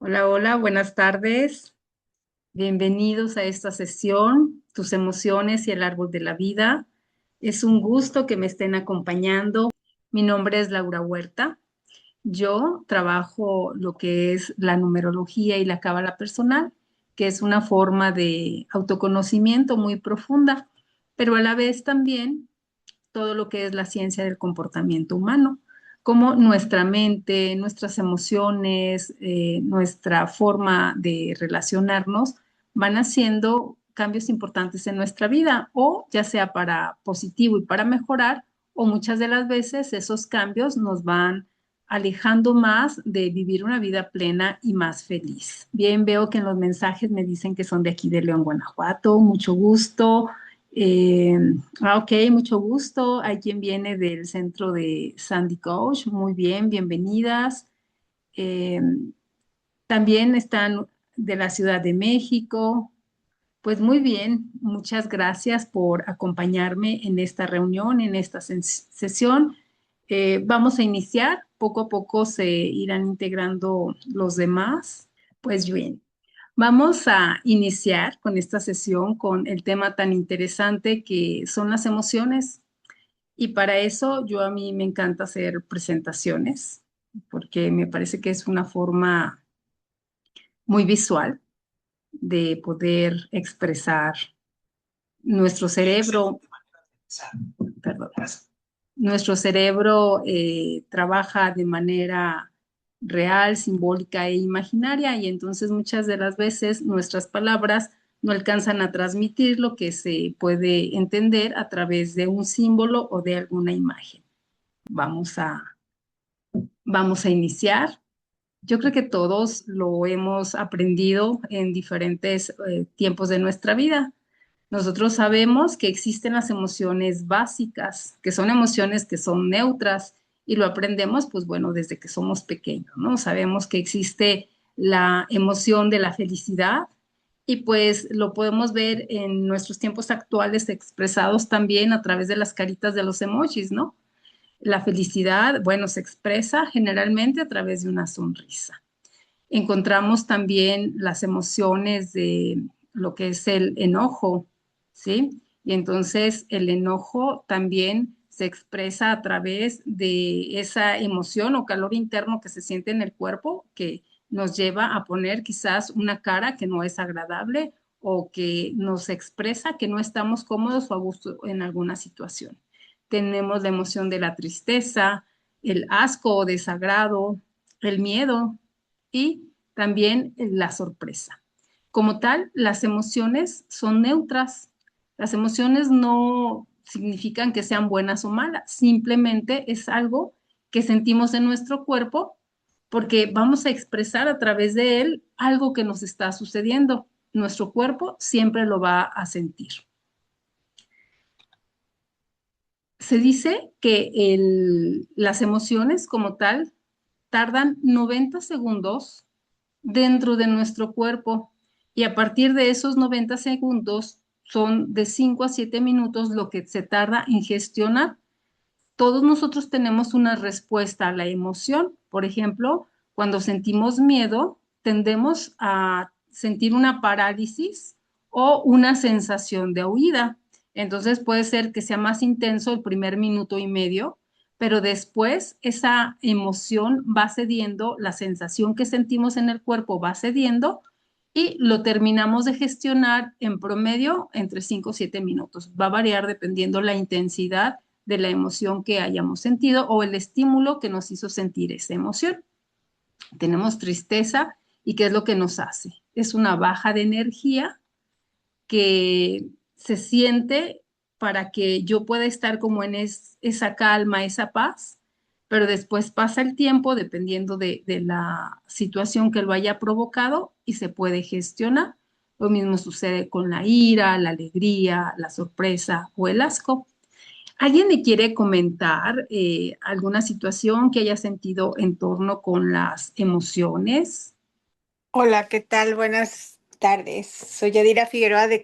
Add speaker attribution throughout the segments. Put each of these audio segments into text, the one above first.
Speaker 1: Hola, hola, buenas tardes. Bienvenidos a esta sesión, Tus emociones y el árbol de la vida. Es un gusto que me estén acompañando. Mi nombre es Laura Huerta. Yo trabajo lo que es la numerología y la cábala personal, que es una forma de autoconocimiento muy profunda, pero a la vez también todo lo que es la ciencia del comportamiento humano, cómo nuestra mente, nuestras emociones, nuestra forma de relacionarnos van haciendo cambios importantes en nuestra vida, o ya sea para positivo y para mejorar, o muchas de las veces esos cambios nos van alejando más de vivir una vida plena y más feliz. Bien, veo que en los mensajes me dicen que son de aquí de León, Guanajuato. Mucho gusto. Eh, ok, mucho gusto. Hay quien viene del centro de Sandy Coach. Muy bien, bienvenidas. Eh, También están de la Ciudad de México. Pues muy bien, muchas gracias por acompañarme en esta reunión, en esta sesión. Vamos a iniciar. Poco a poco se irán integrando los demás. Pues bien. Vamos a iniciar con esta sesión con el tema tan interesante que son las emociones. Y para eso a mí me encanta hacer presentaciones porque me parece que es una forma muy visual de poder expresar nuestro cerebro, perdón, nuestro cerebro trabaja de manera real, simbólica e imaginaria, y entonces muchas de las veces nuestras palabras no alcanzan a transmitir lo que se puede entender a través de un símbolo o de alguna imagen. Vamos a, vamos a iniciar. Yo creo que todos lo hemos aprendido en diferentes tiempos de nuestra vida. Nosotros sabemos que existen las emociones básicas, que son emociones que son neutras, y lo aprendemos, pues bueno, desde que somos pequeños, ¿no? Sabemos que existe la emoción de la felicidad, y pues lo podemos ver en nuestros tiempos actuales expresados también a través de las caritas de los emojis, ¿no? La felicidad, bueno, se expresa generalmente a través de una sonrisa. Encontramos también las emociones de lo que es el enojo, ¿sí? Y entonces el enojo también se expresa a través de esa emoción o calor interno que se siente en el cuerpo, que nos lleva a poner quizás una cara que no es agradable, o que nos expresa que no estamos cómodos o a gusto en alguna situación. Tenemos la emoción de la tristeza, el asco o desagrado, el miedo, y también la sorpresa. Como tal, las emociones son neutras. Las emociones no significan que sean buenas o malas, simplemente es algo que sentimos en nuestro cuerpo, porque vamos a expresar a través de él algo que nos está sucediendo. Nuestro cuerpo siempre lo va a sentir. Se dice que las emociones como tal tardan 90 segundos dentro de nuestro cuerpo, y a partir de esos 90 segundos son de 5 a 7 minutos lo que se tarda en gestionar. Todos nosotros tenemos una respuesta a la emoción. Por ejemplo, cuando sentimos miedo, tendemos a sentir una parálisis o una sensación de huida. Entonces puede ser que sea más intenso el primer minuto y medio, pero después esa emoción va cediendo, la sensación que sentimos en el cuerpo va cediendo, y lo terminamos de gestionar en promedio entre 5 o 7 minutos. Va a variar dependiendo la intensidad de la emoción que hayamos sentido o el estímulo que nos hizo sentir esa emoción. Tenemos tristeza, y ¿qué es lo que nos hace? Es una baja de energía que se siente para que yo pueda estar como en esa calma, esa paz, pero después pasa el tiempo dependiendo de la situación que lo haya provocado, y se puede gestionar. Lo mismo sucede con la ira, la alegría, la sorpresa o el asco. ¿Alguien me quiere comentar alguna situación que haya sentido en torno con las emociones?
Speaker 2: Hola, ¿qué tal? Buenas tardes. Soy Yadira Figueroa de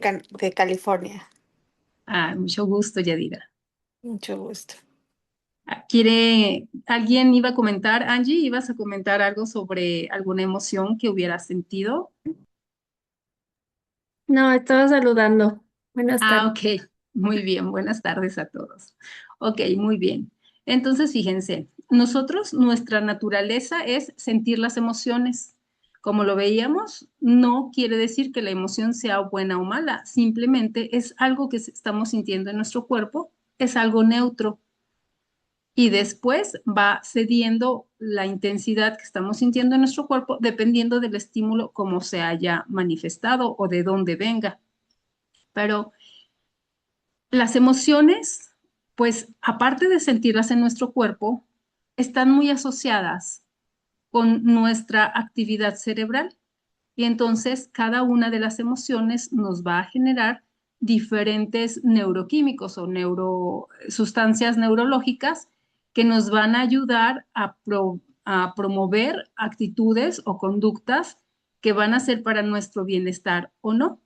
Speaker 2: California.
Speaker 1: Ah, mucho gusto, Yadira.
Speaker 2: Mucho gusto.
Speaker 1: ¿Alguien iba a comentar? Angie, ¿ibas a comentar algo sobre alguna emoción que hubieras sentido?
Speaker 3: No, estaba saludando. Buenas
Speaker 1: Ah,
Speaker 3: tardes.
Speaker 1: ok, muy bien, buenas tardes a todos. Ok, muy bien. Entonces, fíjense, nuestra naturaleza es sentir las emociones. Como lo veíamos, no quiere decir que la emoción sea buena o mala, simplemente es algo que estamos sintiendo en nuestro cuerpo, es algo neutro y después va cediendo la intensidad que estamos sintiendo en nuestro cuerpo dependiendo del estímulo como se haya manifestado o de dónde venga. Pero las emociones, pues aparte de sentirlas en nuestro cuerpo, están muy asociadas con nuestra actividad cerebral. Y entonces cada una de las emociones nos va a generar diferentes neuroquímicos o sustancias neurológicas que nos van a ayudar a promover actitudes o conductas que van a ser para nuestro bienestar o no.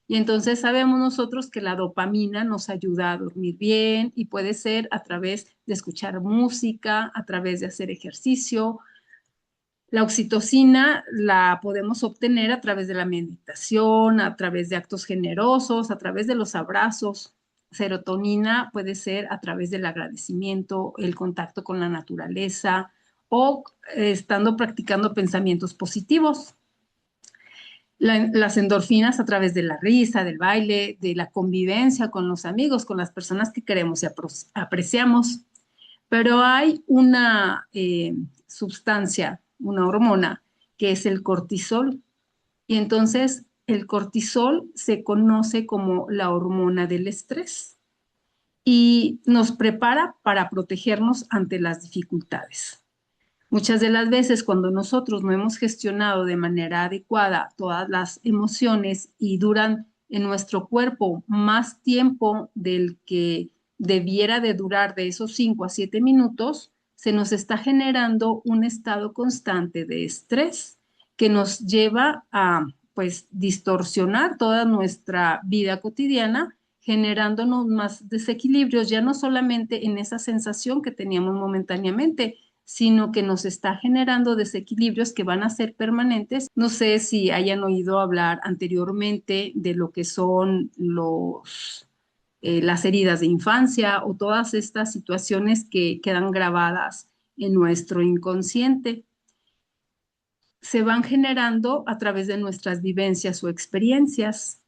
Speaker 1: Y entonces sabemos nosotros que la dopamina nos ayuda a dormir bien y puede ser a través de escuchar música, a través de hacer ejercicio. La oxitocina la podemos obtener a través de la meditación, a través de actos generosos, a través de los abrazos. Serotonina puede ser a través del agradecimiento, el contacto con la naturaleza o estando practicando pensamientos positivos. Las endorfinas a través de la risa, del baile, de la convivencia con los amigos, con las personas que queremos y apreciamos. Pero hay una sustancia, una hormona, que es el cortisol. Y entonces el cortisol se conoce como la hormona del estrés y nos prepara para protegernos ante las dificultades. Muchas de las veces cuando nosotros no hemos gestionado de manera adecuada todas las emociones y duran en nuestro cuerpo más tiempo del que debiera de durar de esos 5 a 7 minutos, se nos está generando un estado constante de estrés que nos lleva a pues distorsionar toda nuestra vida cotidiana, generándonos más desequilibrios, ya no solamente en esa sensación que teníamos momentáneamente, sino que nos está generando desequilibrios que van a ser permanentes. No sé si hayan oído hablar anteriormente de lo que son las heridas de infancia o todas estas situaciones que quedan grabadas en nuestro inconsciente. Se van generando a través de nuestras vivencias o experiencias.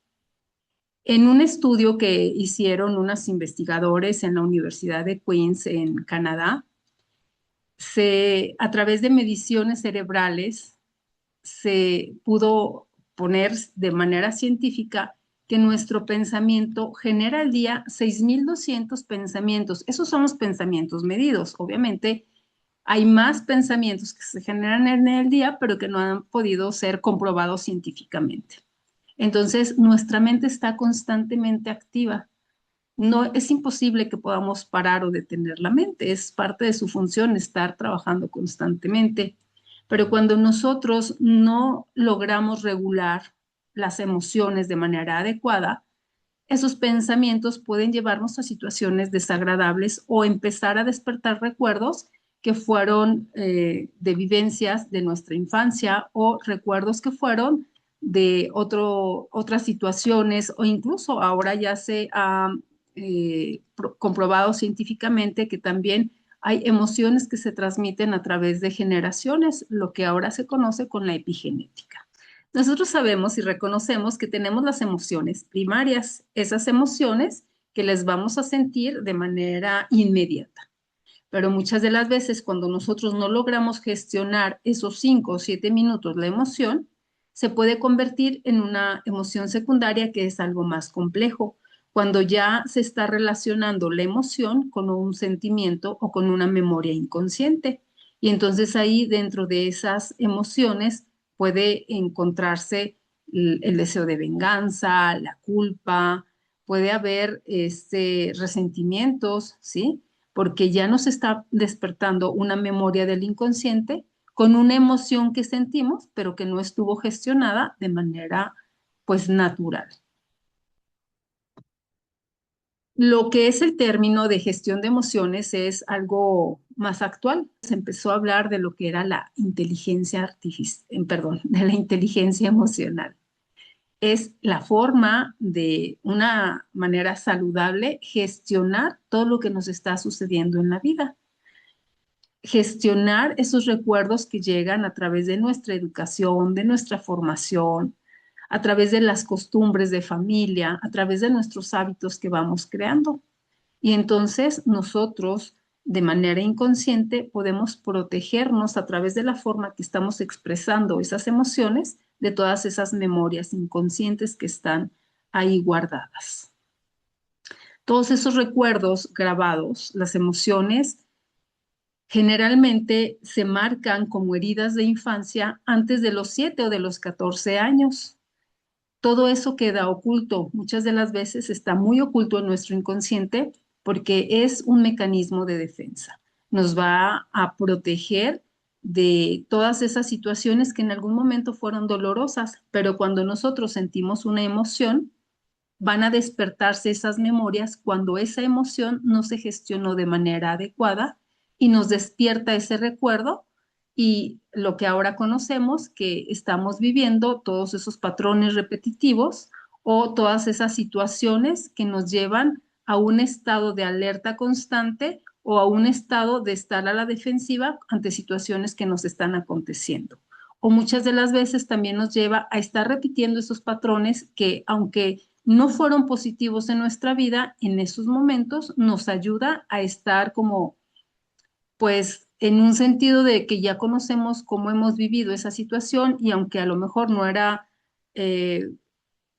Speaker 1: En un estudio que hicieron unos investigadores en la Universidad de Queens en Canadá, a través de mediciones cerebrales se pudo poner de manera científica que nuestro pensamiento genera al día 6.200 pensamientos. Esos son los pensamientos medidos. Obviamente hay más pensamientos que se generan en el día, pero que no han podido ser comprobados científicamente. Entonces, nuestra mente está constantemente activa. No es imposible que podamos parar o detener la mente, es parte de su función estar trabajando constantemente. Pero cuando nosotros no logramos regular las emociones de manera adecuada, esos pensamientos pueden llevarnos a situaciones desagradables o empezar a despertar recuerdos que fueron de vivencias de nuestra infancia o recuerdos que fueron de otras situaciones o incluso ahora ya se ha comprobado científicamente que también hay emociones que se transmiten a través de generaciones, lo que ahora se conoce con la epigenética. Nosotros sabemos y reconocemos que tenemos las emociones primarias, esas emociones que les vamos a sentir de manera inmediata. Pero muchas de las veces cuando nosotros no logramos gestionar esos 5 o 7 minutos la emoción, se puede convertir en una emoción secundaria que es algo más complejo, cuando ya se está relacionando la emoción con un sentimiento o con una memoria inconsciente. Y entonces ahí dentro de esas emociones puede encontrarse el deseo de venganza, la culpa, puede haber resentimientos, ¿sí? Porque ya nos está despertando una memoria del inconsciente con una emoción que sentimos, pero que no estuvo gestionada de manera, pues, natural. Lo que es el término de gestión de emociones es algo más actual. Se empezó a hablar de lo que era la inteligencia artificial, perdón, de la inteligencia emocional. Es la forma de una manera saludable gestionar todo lo que nos está sucediendo en la vida. Gestionar esos recuerdos que llegan a través de nuestra educación, de nuestra formación, a través de las costumbres de familia, a través de nuestros hábitos que vamos creando. Y entonces nosotros, de manera inconsciente, podemos protegernos a través de la forma que estamos expresando esas emociones de todas esas memorias inconscientes que están ahí guardadas. Todos esos recuerdos grabados, las emociones, generalmente se marcan como heridas de infancia antes de los 7 o de los 14 años. Todo eso queda oculto. Muchas de las veces está muy oculto en nuestro inconsciente porque es un mecanismo de defensa. Nos va a proteger de todas esas situaciones que en algún momento fueron dolorosas, pero cuando nosotros sentimos una emoción, van a despertarse esas memorias cuando esa emoción no se gestionó de manera adecuada y nos despierta ese recuerdo y lo que ahora conocemos que estamos viviendo, todos esos patrones repetitivos o todas esas situaciones que nos llevan a un estado de alerta constante o a un estado de estar a la defensiva ante situaciones que nos están aconteciendo. O muchas de las veces también nos lleva a estar repitiendo esos patrones que, aunque no fueron positivos en nuestra vida, en esos momentos nos ayuda a estar como, pues, en un sentido de que ya conocemos cómo hemos vivido esa situación y aunque a lo mejor no era eh,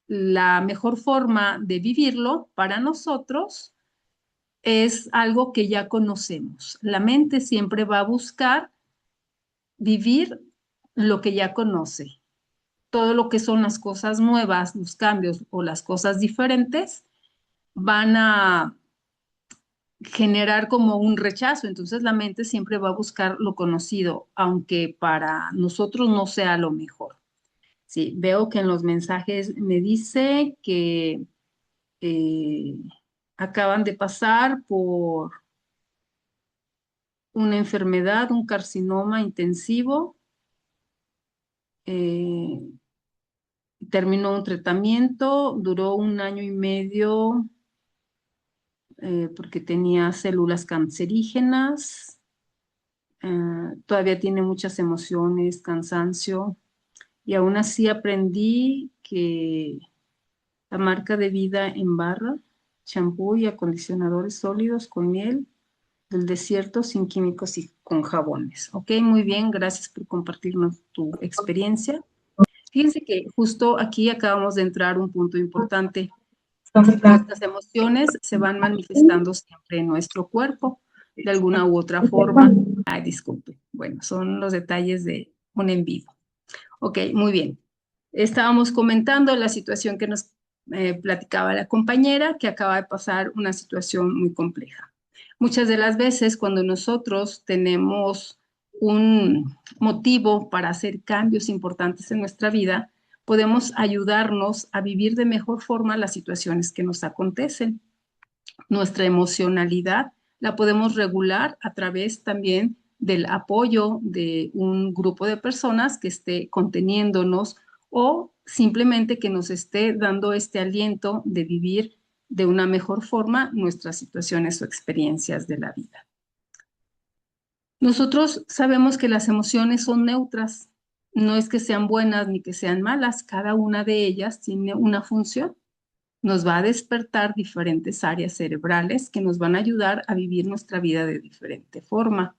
Speaker 1: la mejor forma de vivirlo para nosotros, es algo que ya conocemos. La mente siempre va a buscar vivir lo que ya conoce. Todo lo que son las cosas nuevas, los cambios o las cosas diferentes van a generar como un rechazo. Entonces la mente siempre va a buscar lo conocido, aunque para nosotros no sea lo mejor. Sí, veo que en los mensajes me dice que eh, acaban de pasar por una enfermedad, un carcinoma intensivo. eh, Terminó un tratamiento, duró un año y medio porque tenía células cancerígenas. Todavía tiene muchas emociones, cansancio, y aún así aprendí que la marca de vida en barra, champú y acondicionadores sólidos con miel del desierto sin químicos y con jabones. Ok, muy bien, gracias por compartirnos tu experiencia. Fíjense que justo aquí acabamos de entrar un punto importante. Nuestras emociones se van manifestando siempre en nuestro cuerpo, de alguna u otra forma. Ay, disculpe. Bueno, son los detalles de un en vivo. Ok, muy bien. Estábamos comentando la situación que nos platicaba la compañera, que acaba de pasar una situación muy compleja. Muchas de las veces cuando nosotros tenemos un motivo para hacer cambios importantes en nuestra vida, podemos ayudarnos a vivir de mejor forma las situaciones que nos acontecen. Nuestra emocionalidad la podemos regular a través también del apoyo de un grupo de personas que esté conteniéndonos o simplemente que nos esté dando este aliento de vivir de una mejor forma nuestras situaciones o experiencias de la vida. Nosotros sabemos que las emociones son neutras, no es que sean buenas ni que sean malas, cada una de ellas tiene una función. Nos va a despertar diferentes áreas cerebrales que nos van a ayudar a vivir nuestra vida de diferente forma.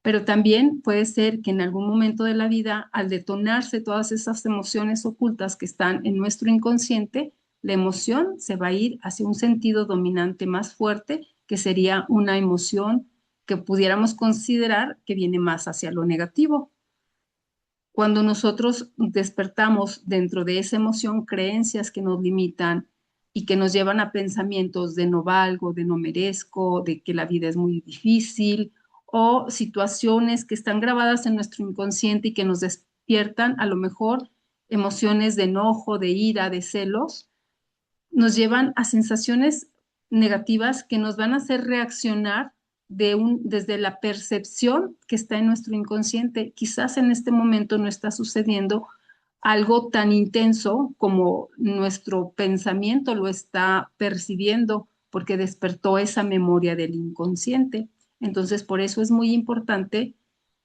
Speaker 1: Pero también puede ser que en algún momento de la vida, al detonarse todas esas emociones ocultas que están en nuestro inconsciente, la emoción se va a ir hacia un sentido dominante más fuerte, que sería una emoción que pudiéramos considerar que viene más hacia lo negativo. Cuando nosotros despertamos dentro de esa emoción creencias que nos limitan y que nos llevan a pensamientos de no valgo, de no merezco, de que la vida es muy difícil o situaciones que están grabadas en nuestro inconsciente y que nos despiertan a lo mejor emociones de enojo, de ira, de celos, nos llevan a sensaciones negativas que nos van a hacer reaccionar desde la percepción que está en nuestro inconsciente. Quizás en este momento no está sucediendo algo tan intenso como nuestro pensamiento lo está percibiendo, porque despertó esa memoria del inconsciente. Entonces, por eso es muy importante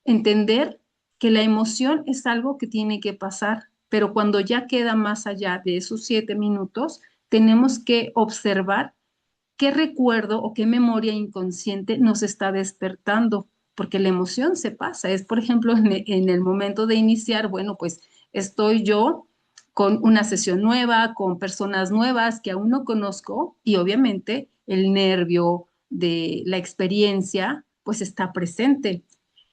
Speaker 1: entender que la emoción es algo que tiene que pasar, pero cuando ya queda más allá de esos 7 minutos, tenemos que observar qué recuerdo o qué memoria inconsciente nos está despertando, porque la emoción se pasa. Es, por ejemplo, en el momento de iniciar, bueno, pues estoy yo con una sesión nueva, con personas nuevas que aún no conozco y obviamente el nervio de la experiencia pues está presente,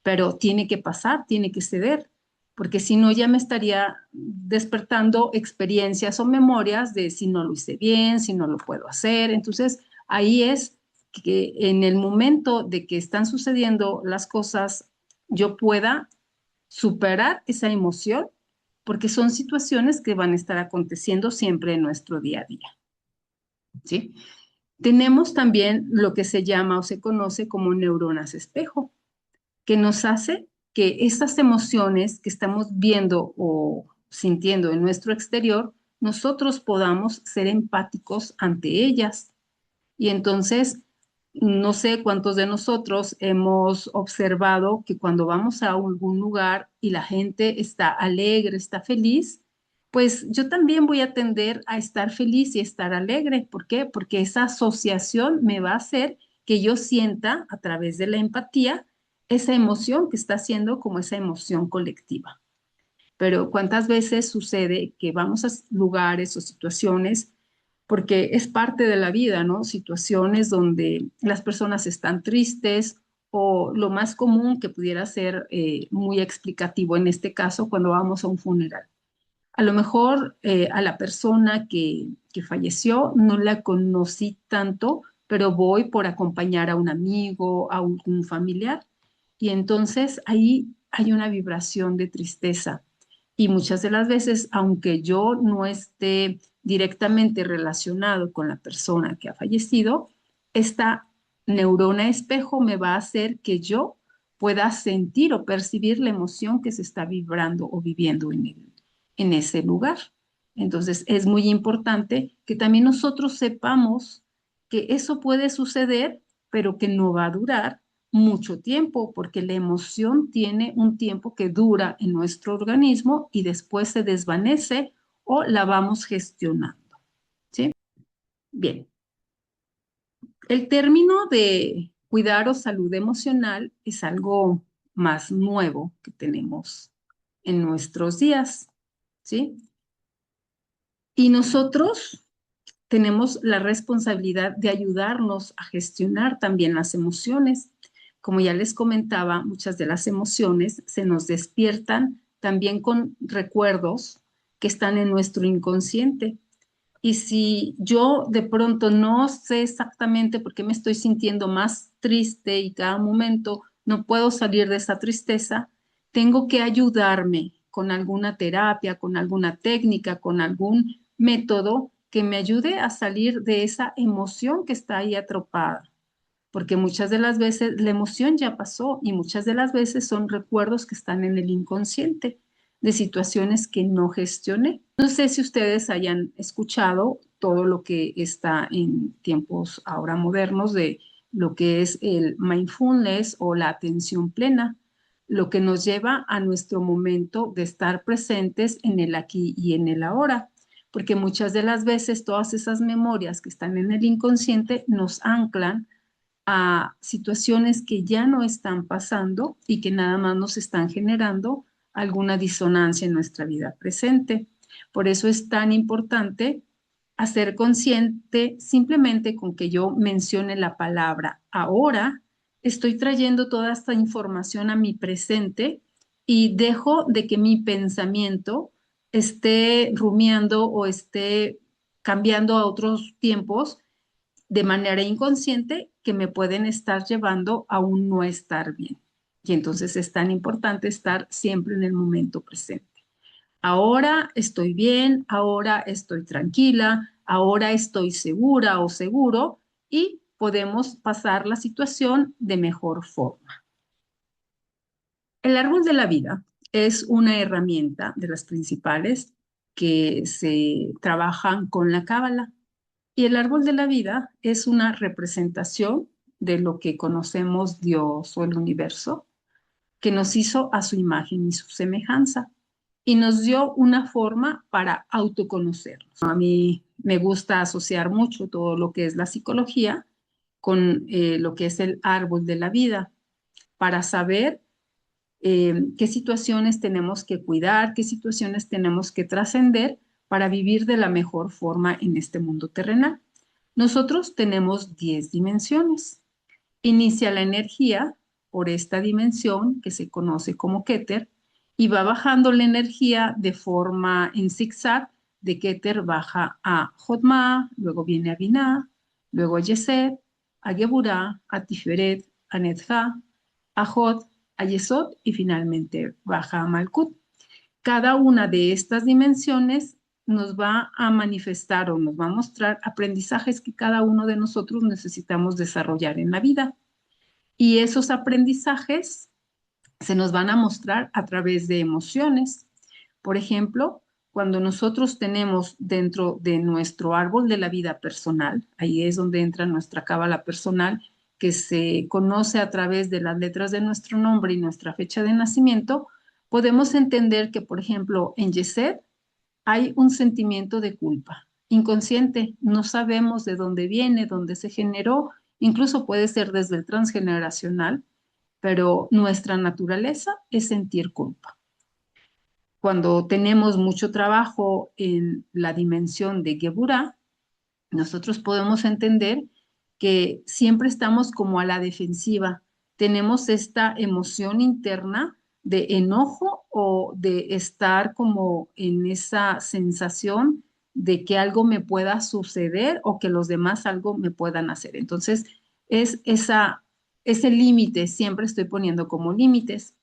Speaker 1: pero tiene que pasar, tiene que ceder, porque si no ya me estaría despertando experiencias o memorias de si no lo hice bien, si no lo puedo hacer. Entonces, ahí es que en el momento de que están sucediendo las cosas, yo pueda superar esa emoción, porque son situaciones que van a estar aconteciendo siempre en nuestro día a día, ¿sí? Tenemos también lo que se llama o se conoce como neuronas espejo, que nos hace que estas emociones que estamos viendo o sintiendo en nuestro exterior, nosotros podamos ser empáticos ante ellas. Y entonces, no sé cuántos de nosotros hemos observado que cuando vamos a algún lugar y la gente está alegre, está feliz, pues yo también voy a tender a estar feliz y estar alegre. ¿Por qué? Porque esa asociación me va a hacer que yo sienta a través de la empatía esa emoción que está siendo como esa emoción colectiva. Pero ¿cuántas veces sucede que vamos a lugares o situaciones porque es parte de la vida, ¿no? Situaciones donde las personas están tristes o lo más común que pudiera ser muy explicativo en este caso cuando vamos a un funeral. A lo mejor a la persona que falleció no la conocí tanto, pero voy por acompañar a un amigo, a un familiar, y entonces ahí hay una vibración de tristeza. Y muchas de las veces, aunque yo no esté directamente relacionado con la persona que ha fallecido, esta neurona espejo me va a hacer que yo pueda sentir o percibir la emoción que se está vibrando o viviendo en ese lugar. Entonces, es muy importante que también nosotros sepamos que eso puede suceder, pero que no va a durar mucho tiempo, porque la emoción tiene un tiempo que dura en nuestro organismo y después se desvanece o la vamos gestionando, ¿sí? Bien, el término de cuidar o salud emocional es algo más nuevo que tenemos en nuestros días, ¿sí? Y nosotros tenemos la responsabilidad de ayudarnos a gestionar también las emociones. Como ya les comentaba, muchas de las emociones se nos despiertan también con recuerdos que están en nuestro inconsciente. Y si yo de pronto no sé exactamente por qué me estoy sintiendo más triste y cada momento no puedo salir de esa tristeza, tengo que ayudarme con alguna terapia, con alguna técnica, con algún método que me ayude a salir de esa emoción que está ahí atropada. Porque muchas de las veces la emoción ya pasó y muchas de las veces son recuerdos que están en el inconsciente de situaciones que no gestioné. No sé si ustedes hayan escuchado todo lo que está en tiempos ahora modernos de lo que es el mindfulness o la atención plena, lo que nos lleva a nuestro momento de estar presentes en el aquí y en el ahora, porque muchas de las veces todas esas memorias que están en el inconsciente nos anclan a situaciones que ya no están pasando y que nada más nos están generando alguna disonancia en nuestra vida presente. Por eso es tan importante hacer consciente simplemente con que yo mencione la palabra ahora, estoy trayendo toda esta información a mi presente y dejo de que mi pensamiento esté rumiando o esté cambiando a otros tiempos de manera inconsciente que me pueden estar llevando a un no estar bien. Y entonces es tan importante estar siempre en el momento presente. Ahora estoy bien, ahora estoy tranquila, ahora estoy segura o seguro y podemos pasar la situación de mejor forma. El árbol de la vida es una herramienta de las principales que se trabajan con la cábala. Y el árbol de la vida es una representación de lo que conocemos Dios o el universo, que nos hizo a su imagen y su semejanza y nos dio una forma para autoconocernos. A mí me gusta asociar mucho todo lo que es la psicología con lo que es el árbol de la vida para saber qué situaciones tenemos que cuidar, qué situaciones tenemos que trascender para vivir de la mejor forma en este mundo terrenal. Nosotros tenemos 10 dimensiones. Inicia la energía por esta dimensión que se conoce como Keter y va bajando la energía de forma en zigzag. De Keter baja a Jotma, luego viene a Binah, luego a Yesed, a Geburah, a Tiferet, a Netzha, a Jod, a Yesod y finalmente baja a Malkut. Cada una de estas dimensiones nos va a manifestar o nos va a mostrar aprendizajes que cada uno de nosotros necesitamos desarrollar en la vida. Y esos aprendizajes se nos van a mostrar a través de emociones. Por ejemplo, cuando nosotros tenemos dentro de nuestro árbol de la vida personal, ahí es donde entra nuestra cábala personal, que se conoce a través de las letras de nuestro nombre y nuestra fecha de nacimiento, podemos entender que, por ejemplo, en Yesed hay un sentimiento de culpa inconsciente, no sabemos de dónde viene, dónde se generó, incluso puede ser desde el transgeneracional, pero nuestra naturaleza es sentir culpa. Cuando tenemos mucho trabajo en la dimensión de Geburah, nosotros podemos entender que siempre estamos como a la defensiva. Tenemos esta emoción interna de enojo o de estar como en esa sensación de que algo me pueda suceder o que los demás algo me puedan hacer. Entonces, es ese límite, siempre estoy poniendo como límites.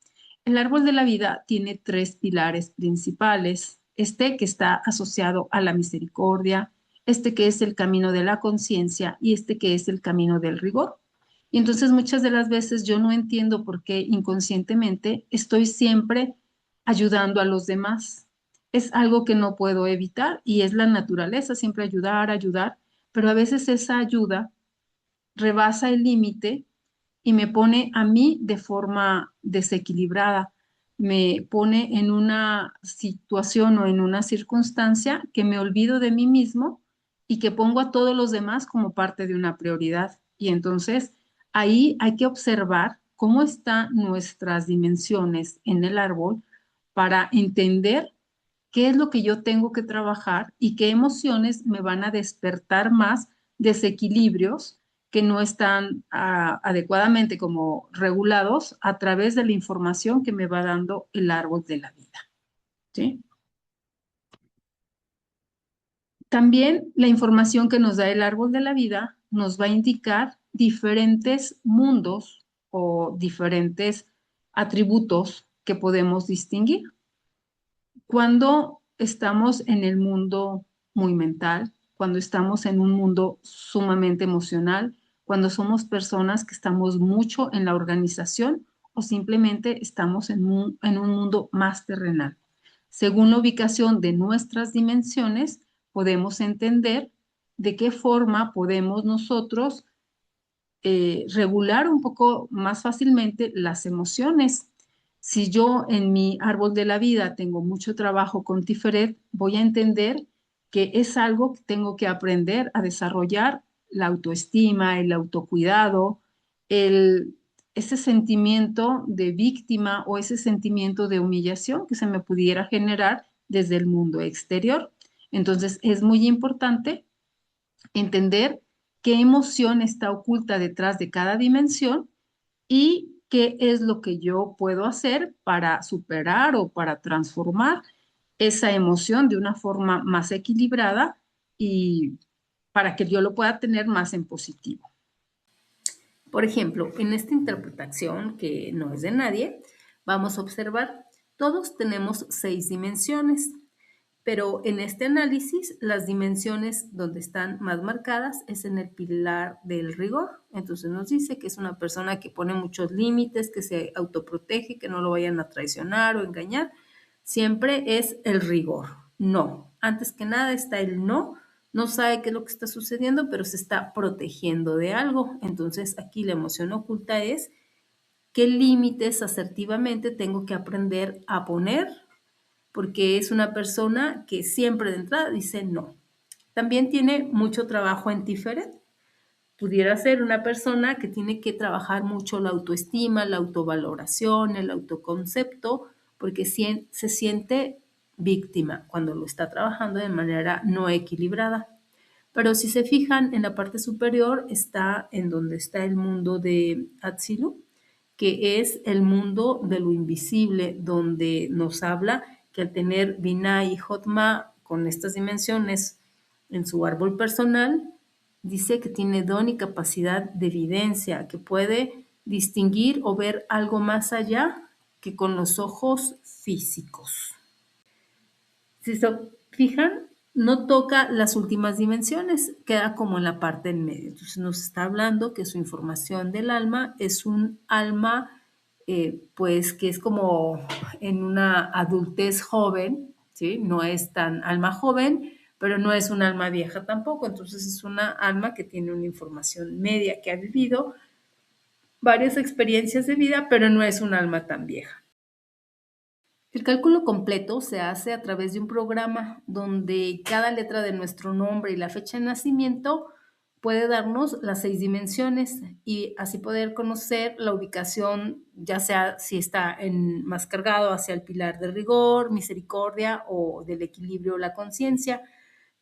Speaker 1: El árbol de la vida tiene 3 pilares principales. Este que está asociado a la misericordia, este que es el camino de la conciencia y este que es el camino del rigor. Y entonces muchas de las veces yo no entiendo por qué inconscientemente estoy siempre ayudando a los demás. Es algo que no puedo evitar y es la naturaleza, siempre ayudar, ayudar, pero a veces esa ayuda rebasa el límite y me pone a mí de forma desequilibrada, me pone en una situación o en una circunstancia que me olvido de mí mismo y que pongo a todos los demás como parte de una prioridad. Y entonces ahí hay que observar cómo están nuestras dimensiones en el árbol para entender qué es lo que yo tengo que trabajar y qué emociones me van a despertar más desequilibrios que no están adecuadamente como regulados a través de la información que me va dando el árbol de la vida. ¿Sí? También la información que nos da el árbol de la vida nos va a indicar diferentes mundos o diferentes atributos que podemos distinguir. Cuando estamos en el mundo muy mental, cuando estamos en un mundo sumamente emocional, cuando somos personas que estamos mucho en la organización o simplemente estamos en un mundo más terrenal. Según la ubicación de nuestras dimensiones, podemos entender de qué forma podemos nosotros regular un poco más fácilmente las emociones. Si yo en mi árbol de la vida tengo mucho trabajo con Tiferet, voy a entender que es algo que tengo que aprender a desarrollar la autoestima, el autocuidado, ese sentimiento de víctima o ese sentimiento de humillación que se me pudiera generar desde el mundo exterior. Entonces es muy importante entender qué emoción está oculta detrás de cada dimensión y qué es lo que yo puedo hacer para superar o para transformar esa emoción de una forma más equilibrada y para que yo lo pueda tener más en positivo. Por ejemplo, en esta interpretación que no es de nadie, vamos a observar, todos tenemos 6 dimensiones Pero en este análisis, las dimensiones donde están más marcadas es en el pilar del rigor. Entonces nos dice que es una persona que pone muchos límites, que se autoprotege, que no lo vayan a traicionar o engañar. Siempre es el rigor. No. Antes que nada está el no. No sabe qué es lo que está sucediendo, pero se está protegiendo de algo. Entonces aquí la emoción oculta es qué límites asertivamente tengo que aprender a poner, porque es una persona que siempre de entrada dice no. También tiene mucho trabajo en Tiferet. Pudiera ser una persona que tiene que trabajar mucho la autoestima, la autovaloración, el autoconcepto, porque se siente víctima cuando lo está trabajando de manera no equilibrada. Pero si se fijan, en la parte superior está en donde está el mundo de Atzilu, que es el mundo de lo invisible, donde nos habla que al tener Binah y Jotma con estas dimensiones en su árbol personal, dice que tiene don y capacidad de evidencia, que puede distinguir o ver algo más allá que con los ojos físicos. Si se fijan, no toca las últimas dimensiones, queda como en la parte en medio. Entonces nos está hablando que su información del alma es un alma, pues que es como en una adultez joven, ¿sí? No es tan alma joven, pero no es un alma vieja tampoco. Entonces es una alma que tiene una información media, que ha vivido varias experiencias de vida, pero no es un alma tan vieja. El cálculo completo se hace a través de un programa donde cada letra de nuestro nombre y la fecha de nacimiento puede darnos las 6 dimensiones y así poder conocer la ubicación, ya sea si está más cargado hacia el pilar del rigor, misericordia o del equilibrio o la conciencia.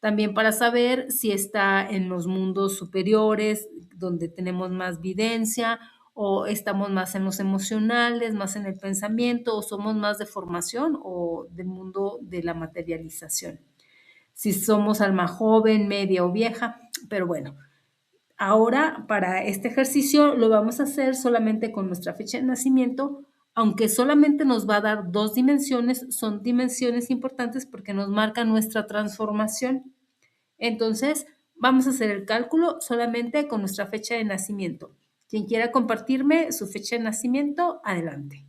Speaker 1: También para saber si está en los mundos superiores, donde tenemos más videncia, o estamos más en los emocionales, más en el pensamiento, o somos más de formación o del mundo de la materialización. Si somos alma joven, media o vieja, pero bueno, ahora para este ejercicio lo vamos a hacer solamente con nuestra fecha de nacimiento, aunque solamente nos va a dar 2 dimensiones, son dimensiones importantes porque nos marcan nuestra transformación. Entonces, vamos a hacer el cálculo solamente con nuestra fecha de nacimiento. Quien quiera compartirme su fecha de nacimiento, adelante.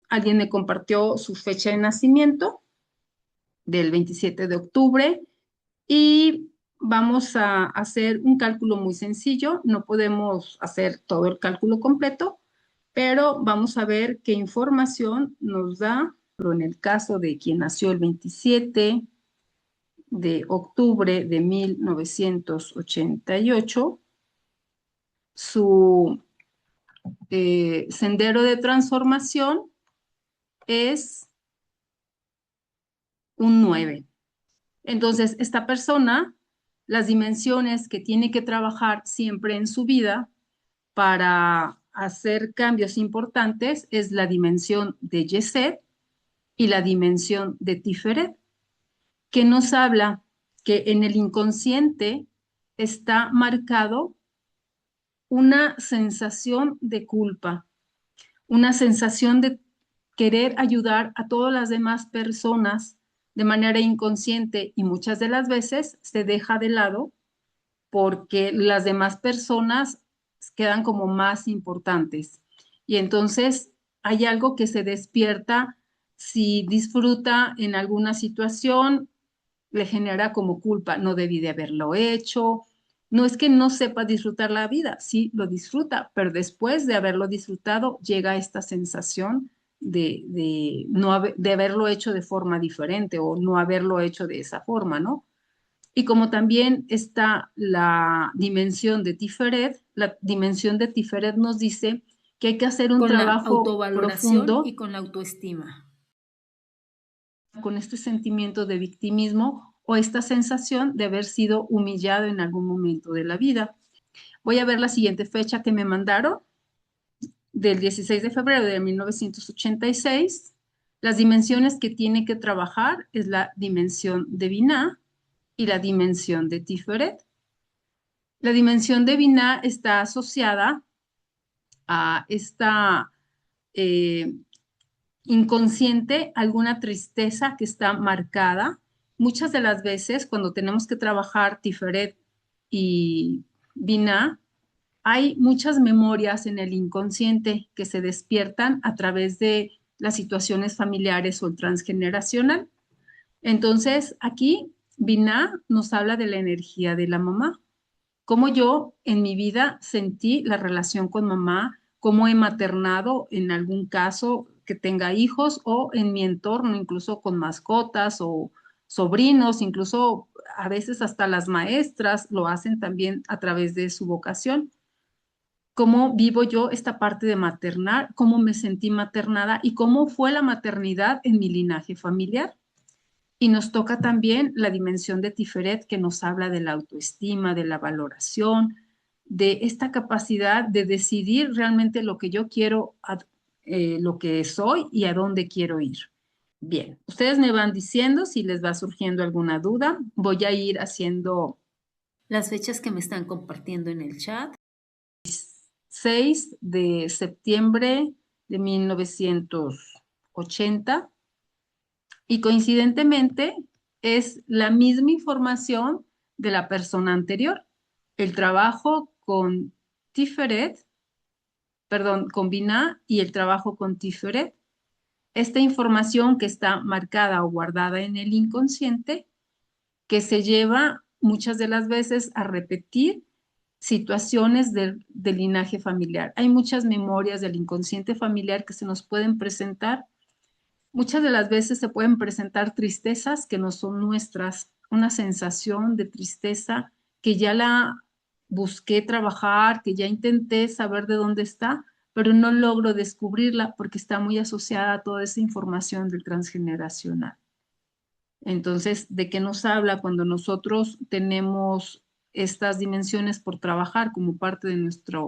Speaker 1: Alguien me compartió su fecha de nacimiento del 27 de octubre y vamos a hacer un cálculo muy sencillo. No podemos hacer todo el cálculo completo, pero vamos a ver qué información nos da. En el caso de quien nació el 27 de octubre de 1988, su sendero de transformación es un 9. Entonces, esta persona, las dimensiones que tiene que trabajar siempre en su vida para hacer cambios importantes es la dimensión de Yesed y la dimensión de Tiferet, que nos habla que en el inconsciente está marcado una sensación de culpa, una sensación de querer ayudar a todas las demás personas de manera inconsciente y muchas de las veces se deja de lado porque las demás personas quedan como más importantes. Y entonces hay algo que se despierta si disfruta en alguna situación, le genera como culpa, no debí de haberlo hecho. No es que no sepa disfrutar la vida, sí lo disfruta, pero después de haberlo disfrutado llega esta sensación de haberlo hecho de forma diferente o no haberlo hecho de esa forma, ¿no? Y como también está la dimensión de Tiferet, la dimensión de Tiferet nos dice que hay que hacer un
Speaker 2: Con la
Speaker 1: trabajo
Speaker 2: autovaloración
Speaker 1: profundo
Speaker 2: y con la autoestima.
Speaker 1: con este sentimiento de victimismo o esta sensación de haber sido humillado en algún momento de la vida. Voy a ver la siguiente fecha que me mandaron, del 16 de febrero de 1986. Las dimensiones que tiene que trabajar es la dimensión de Binah y la dimensión de Tiferet. La dimensión de Binah está asociada a esta inconsciente, alguna tristeza que está marcada, muchas de las veces cuando tenemos que trabajar Tiferet y Binah, hay muchas memorias en el inconsciente que se despiertan a través de las situaciones familiares o el transgeneracional. Entonces, aquí Binah nos habla de la energía de la mamá, cómo yo en mi vida sentí la relación con mamá, cómo he maternado en algún caso que tenga hijos o en mi entorno, incluso con mascotas o sobrinos, incluso a veces hasta las maestras lo hacen también a través de su vocación. Cómo vivo yo esta parte de maternar, cómo me sentí maternada y cómo fue la maternidad en mi linaje familiar. Y nos toca también la dimensión de Tiferet que nos habla de la autoestima, de la valoración, de esta capacidad de decidir realmente lo que yo quiero, lo que soy y a dónde quiero ir. Bien, ustedes me van diciendo si les va surgiendo alguna duda. Voy a ir haciendo las fechas que me están compartiendo en el chat. 6 de septiembre de 1980. Y coincidentemente es la misma información de la persona anterior. El trabajo con Tiferet, perdón, con Binah y el trabajo con Tiferet. Esta información que está marcada o guardada en el inconsciente, que se lleva muchas de las veces a repetir situaciones del linaje familiar. Hay muchas memorias del inconsciente familiar que se nos pueden presentar. Muchas de las veces se pueden presentar tristezas que no son nuestras, una sensación de tristeza que ya la busqué trabajar, que ya intenté saber de dónde está, pero no logro descubrirla porque está muy asociada a toda esa información del transgeneracional. Entonces, ¿de qué nos habla cuando nosotros tenemos estas dimensiones por trabajar como parte de nuestra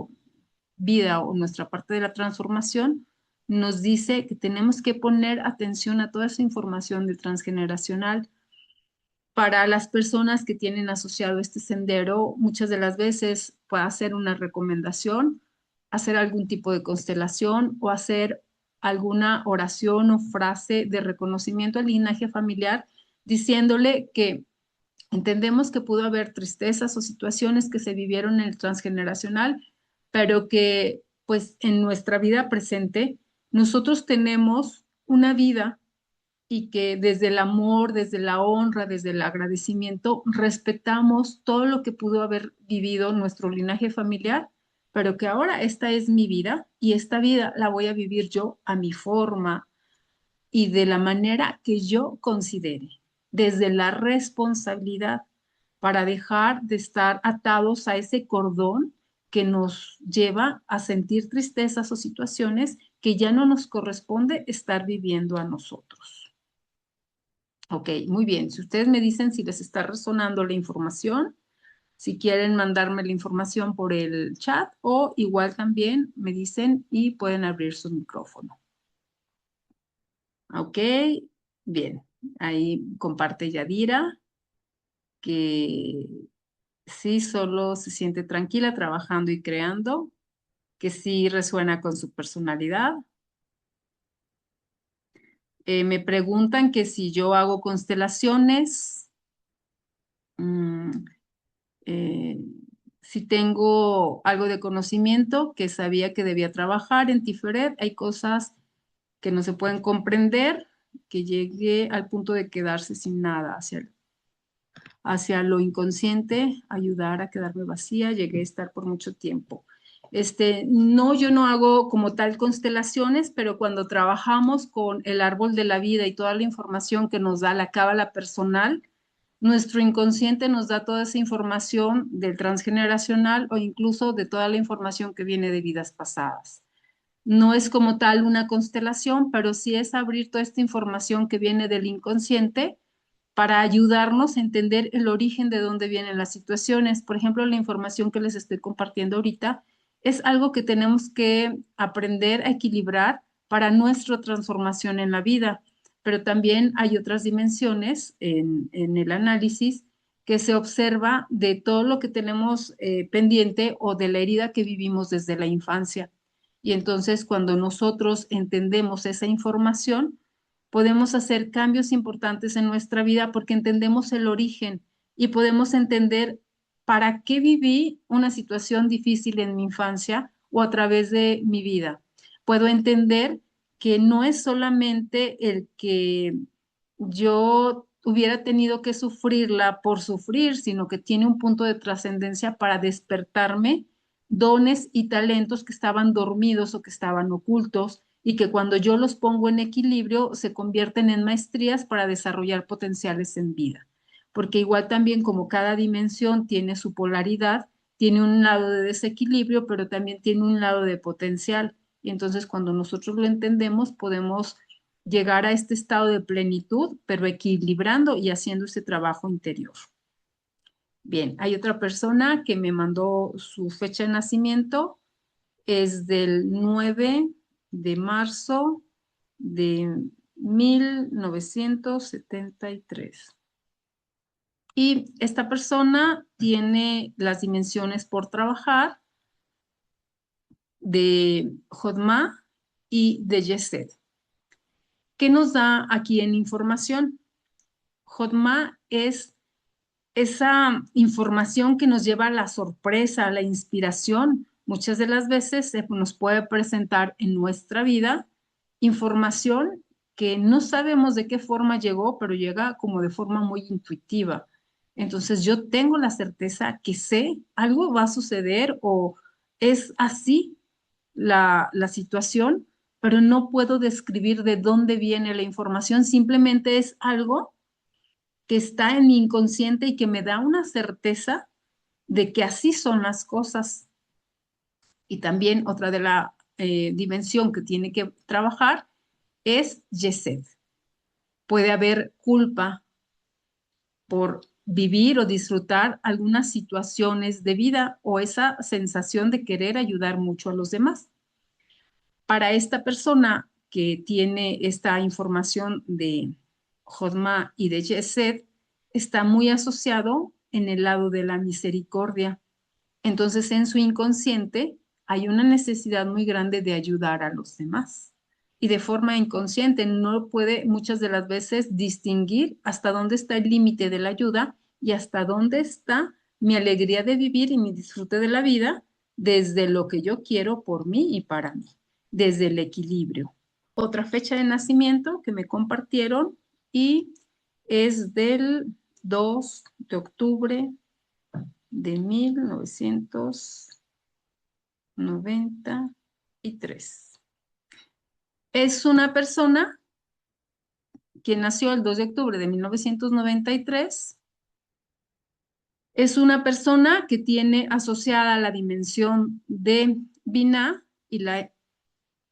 Speaker 1: vida o nuestra parte de la transformación? Nos dice que tenemos que poner atención a toda esa información del transgeneracional. Para las personas que tienen asociado este sendero, muchas de las veces puede hacer una recomendación, hacer algún tipo de constelación o hacer alguna oración o frase de reconocimiento al linaje familiar, diciéndole que entendemos que pudo haber tristezas o situaciones que se vivieron en el transgeneracional, pero que pues en nuestra vida presente nosotros tenemos una vida y que desde el amor, desde la honra, desde el agradecimiento, respetamos todo lo que pudo haber vivido nuestro linaje familiar, pero que ahora esta es mi vida y esta vida la voy a vivir yo a mi forma y de la manera que yo considere, desde la responsabilidad para dejar de estar atados a ese cordón que nos lleva a sentir tristezas o situaciones que ya no nos corresponde estar viviendo a nosotros. Ok, muy bien. Si ustedes me dicen si les está resonando la información, si quieren mandarme la información por el chat o igual también me dicen y pueden abrir su micrófono. Ok, bien. Ahí comparte Yadira que sí, solo se siente tranquila trabajando y creando, que sí resuena con su personalidad. Me preguntan que si yo hago constelaciones, mm, eh, si tengo algo de conocimiento que sabía que debía trabajar en Tiferet, hay cosas que no se pueden comprender, que llegué al punto de quedarse sin nada hacia lo inconsciente, ayudar a quedarme vacía, llegué a estar por mucho tiempo. No, yo no hago como tal constelaciones, pero cuando trabajamos con el árbol de la vida y toda la información que nos da la cábala personal, nuestro inconsciente nos da toda esa información del transgeneracional o incluso de toda la información que viene de vidas pasadas. No es como tal una constelación, pero sí es abrir toda esta información que viene del inconsciente para ayudarnos a entender el origen de dónde vienen las situaciones. Por ejemplo, la información que les estoy compartiendo ahorita es algo que tenemos que aprender a equilibrar para nuestra transformación en la vida, pero también hay otras dimensiones en el análisis que se observa de todo lo que tenemos pendiente o de la herida que vivimos desde la infancia. Y entonces cuando nosotros entendemos esa información, podemos hacer cambios importantes en nuestra vida porque entendemos el origen y podemos entender para qué viví una situación difícil en mi infancia o a través de mi vida. Puedo entender que no es solamente el que yo hubiera tenido que sufrirla por sufrir, sino que tiene un punto de trascendencia para despertarme dones y talentos que estaban dormidos o que estaban ocultos y que cuando yo los pongo en equilibrio se convierten en maestrías para desarrollar potenciales en vida. Porque igual también como cada dimensión tiene su polaridad, tiene un lado de desequilibrio, pero también tiene un lado de potencial. Y entonces cuando nosotros lo entendemos, podemos llegar a este estado de plenitud, pero equilibrando y haciendo ese trabajo interior. Bien, hay otra persona que me mandó su fecha de nacimiento, es del 9 de marzo de 1973. Y esta persona tiene las dimensiones por trabajar de Jodma y de Yesed. ¿Qué nos da aquí en información? Jodma es esa información que nos lleva a la sorpresa, a la inspiración. Muchas de las veces se nos puede presentar en nuestra vida información que no sabemos de qué forma llegó, pero llega como de forma muy intuitiva. Entonces yo tengo la certeza que sé algo va a suceder o es así la situación, pero no puedo describir de dónde viene la información, simplemente es algo que está en mi inconsciente y que me da una certeza de que así son las cosas. Y también otra de la dimensión que tiene que trabajar es Yesed. Puede haber culpa por vivir o disfrutar algunas situaciones de vida o esa sensación de querer ayudar mucho a los demás. Para esta persona que tiene esta información de Jodma y de Yesed, está muy asociado en el lado de la misericordia. Entonces, en su inconsciente hay una necesidad muy grande de ayudar a los demás. Y de forma inconsciente no puede muchas de las veces distinguir hasta dónde está el límite de la ayuda y hasta dónde está mi alegría de vivir y mi disfrute de la vida desde lo que yo quiero por mí y para mí, desde el equilibrio. Otra fecha de nacimiento que me compartieron y es del 2 de octubre de 1993. Es una persona que nació el 2 de octubre de 1993. Es una persona que tiene asociada la dimensión de Binah y la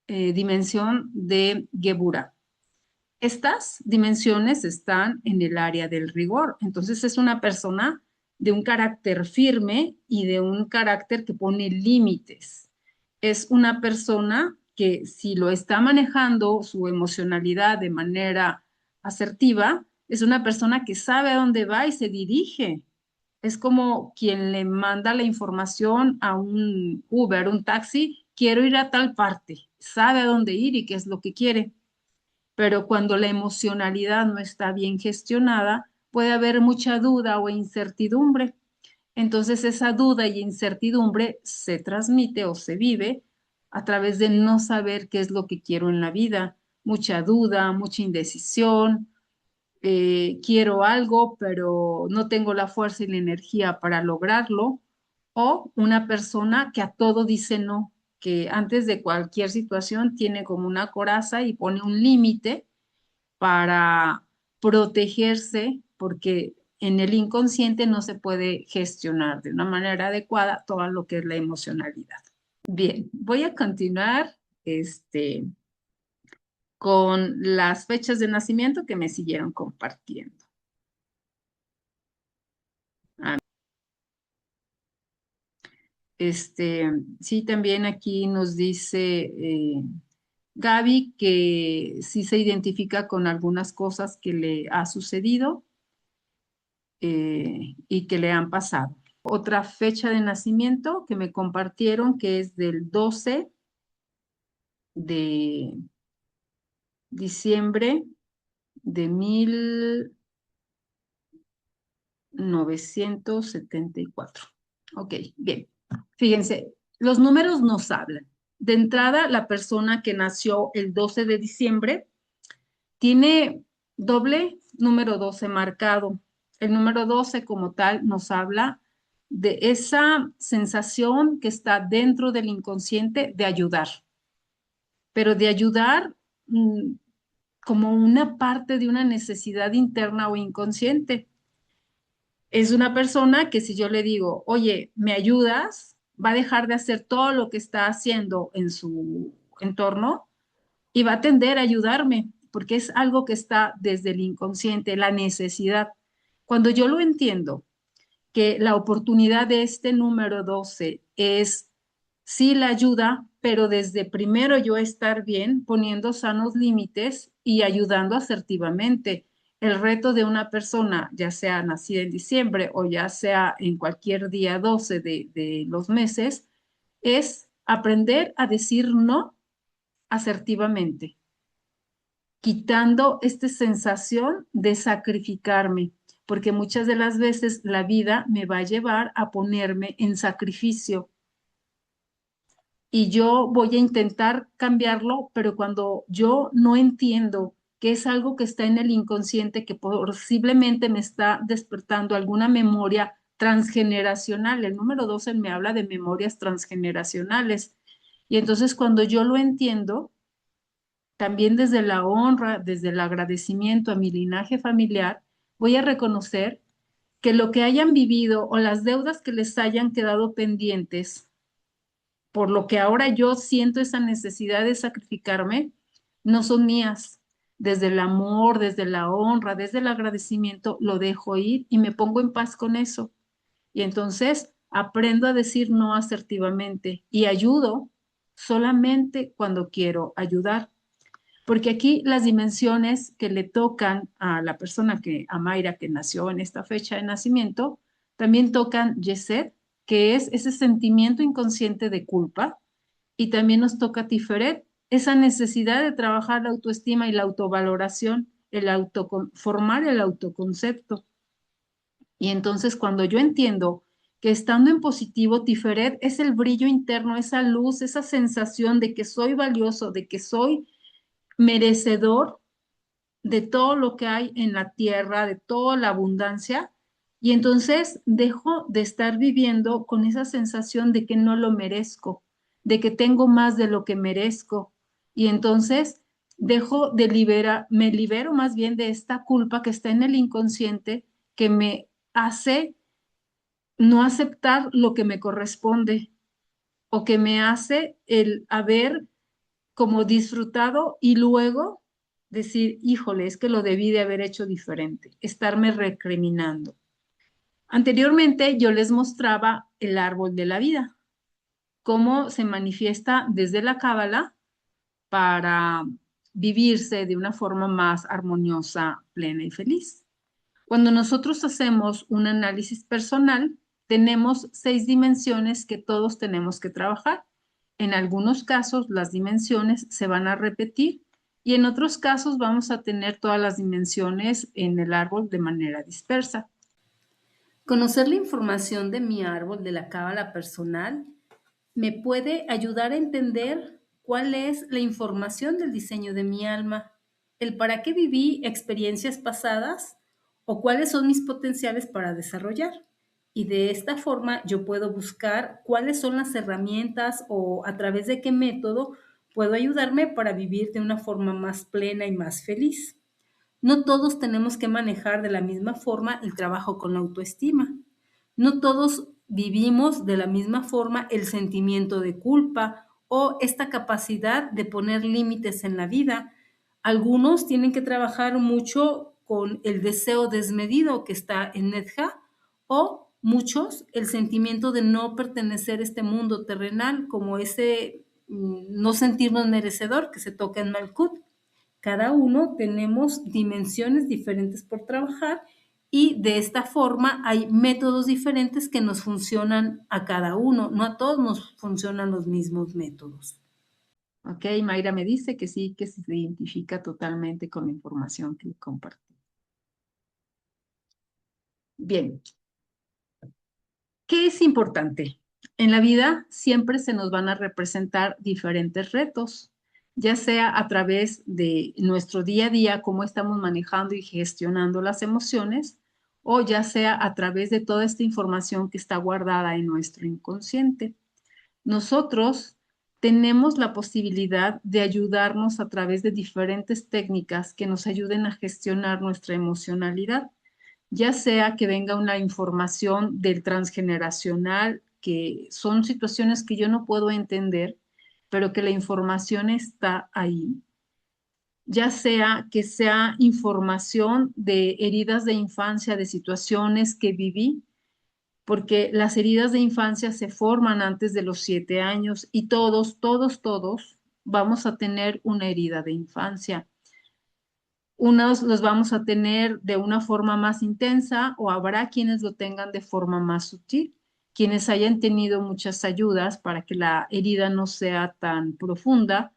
Speaker 1: dimensión de Geburah. Estas dimensiones están en el área del rigor. Entonces es una persona de un carácter firme y de un carácter que pone límites. Es una persona que si lo está manejando su emocionalidad de manera asertiva, es una persona que sabe a dónde va y se dirige. Es como quien le manda la información a un Uber, un taxi, quiero ir a tal parte, sabe a dónde ir y qué es lo que quiere, pero cuando la emocionalidad no está bien gestionada, puede haber mucha duda o incertidumbre. Entonces esa duda y incertidumbre se transmite o se vive a través de no saber qué es lo que quiero en la vida, mucha duda, mucha indecisión, quiero algo, pero no tengo la fuerza y la energía para lograrlo, o una persona que a todo dice no, que antes de cualquier situación tiene como una coraza y pone un límite para protegerse, porque en el inconsciente no se puede gestionar de una manera adecuada todo lo que es la emocionalidad. Bien, voy a continuar con las fechas de nacimiento que me siguieron compartiendo. Ah, sí, también aquí nos dice Gaby que sí se identifica con algunas cosas que le ha sucedido y que le han pasado. Otra fecha de nacimiento que me compartieron que es del 12 de diciembre de 1974. Ok, bien. Fíjense, los números nos hablan. De entrada, la persona que nació el 12 de diciembre tiene doble número 12 marcado. El número 12 como tal nos habla de esa sensación que está dentro del inconsciente de ayudar, pero de ayudar como una parte de una necesidad interna o inconsciente. Es una persona que si yo le digo, oye, ¿me ayudas? Va a dejar de hacer todo lo que está haciendo en su entorno y va a tender a ayudarme, porque es algo que está desde el inconsciente, la necesidad. Cuando yo lo entiendo, que la oportunidad de este número 12 es sí la ayuda, pero desde primero yo estar bien, poniendo sanos límites y ayudando asertivamente. El reto de una persona, ya sea nacida en diciembre o ya sea en cualquier día 12 de los meses, es aprender a decir no asertivamente, quitando esta sensación de sacrificarme, porque muchas de las veces la vida me va a llevar a ponerme en sacrificio y yo voy a intentar cambiarlo, pero cuando yo no entiendo que es algo que está en el inconsciente, que posiblemente me está despertando alguna memoria transgeneracional. El número 12 me habla de memorias transgeneracionales. Y entonces cuando yo lo entiendo, también desde la honra, desde el agradecimiento a mi linaje familiar, voy a reconocer que lo que hayan vivido o las deudas que les hayan quedado pendientes, por lo que ahora yo siento esa necesidad de sacrificarme, no son mías. Desde el amor, desde la honra, desde el agradecimiento, lo dejo ir y me pongo en paz con eso. Y entonces aprendo a decir no asertivamente y ayudo solamente cuando quiero ayudar. Porque aquí las dimensiones que le tocan a la persona a Mayra, que nació en esta fecha de nacimiento, también tocan Yeset, que es ese sentimiento inconsciente de culpa, y también nos toca Tiferet, esa necesidad de trabajar la autoestima y la autovaloración, formar el autoconcepto. Y entonces cuando yo entiendo que estando en positivo, Tiferet es el brillo interno, esa luz, esa sensación de que soy valioso, de que soy merecedor de todo lo que hay en la tierra, de toda la abundancia, y entonces dejo de estar viviendo con esa sensación de que no lo merezco, de que tengo más de lo que merezco, y entonces me libero más bien de esta culpa que está en el inconsciente que me hace no aceptar lo que me corresponde o que me hace el haber como disfrutado y luego decir, híjole, es que lo debí de haber hecho diferente, estarme recriminando. Anteriormente yo les mostraba el árbol de la vida, cómo se manifiesta desde la Cábala para vivirse de una forma más armoniosa, plena y feliz. Cuando nosotros hacemos un análisis personal, tenemos 6 dimensiones que todos tenemos que trabajar. En algunos casos las dimensiones se van a repetir y en otros casos vamos a tener todas las dimensiones en el árbol de manera dispersa. Conocer la información de mi árbol de la cábala personal me puede ayudar a entender cuál es la información del diseño de mi alma, el para qué viví experiencias pasadas o cuáles son mis potenciales para desarrollar. Y de esta forma yo puedo buscar cuáles son las herramientas o a través de qué método puedo ayudarme para vivir de una forma más plena y más feliz. No todos tenemos que manejar de la misma forma el trabajo con la autoestima. No todos vivimos de la misma forma el sentimiento de culpa o esta capacidad de poner límites en la vida. Algunos tienen que trabajar mucho con el deseo desmedido que está en Nedja o muchos el sentimiento de no pertenecer a este mundo terrenal, como ese no sentirnos merecedor que se toca en Malkut. Cada uno tenemos dimensiones diferentes por trabajar y de esta forma hay métodos diferentes que nos funcionan a cada uno. No a todos nos funcionan los mismos métodos. Ok, Mayra me dice que sí, que se identifica totalmente con la información que compartí. Bien, ¿qué es importante? En la vida siempre se nos van a representar diferentes retos, ya sea a través de nuestro día a día, cómo estamos manejando y gestionando las emociones, o ya sea a través de toda esta información que está guardada en nuestro inconsciente. Nosotros tenemos la posibilidad de ayudarnos a través de diferentes técnicas que nos ayuden a gestionar nuestra emocionalidad, ya sea que venga una información del transgeneracional, que son situaciones que yo no puedo entender, pero que la información está ahí, ya sea que sea información de heridas de infancia, de situaciones que viví, porque las heridas de infancia se forman antes de los 7 años y todos vamos a tener una herida de infancia. Unos los vamos a tener de una forma más intensa o habrá quienes lo tengan de forma más sutil, quienes hayan tenido muchas ayudas para que la herida no sea tan profunda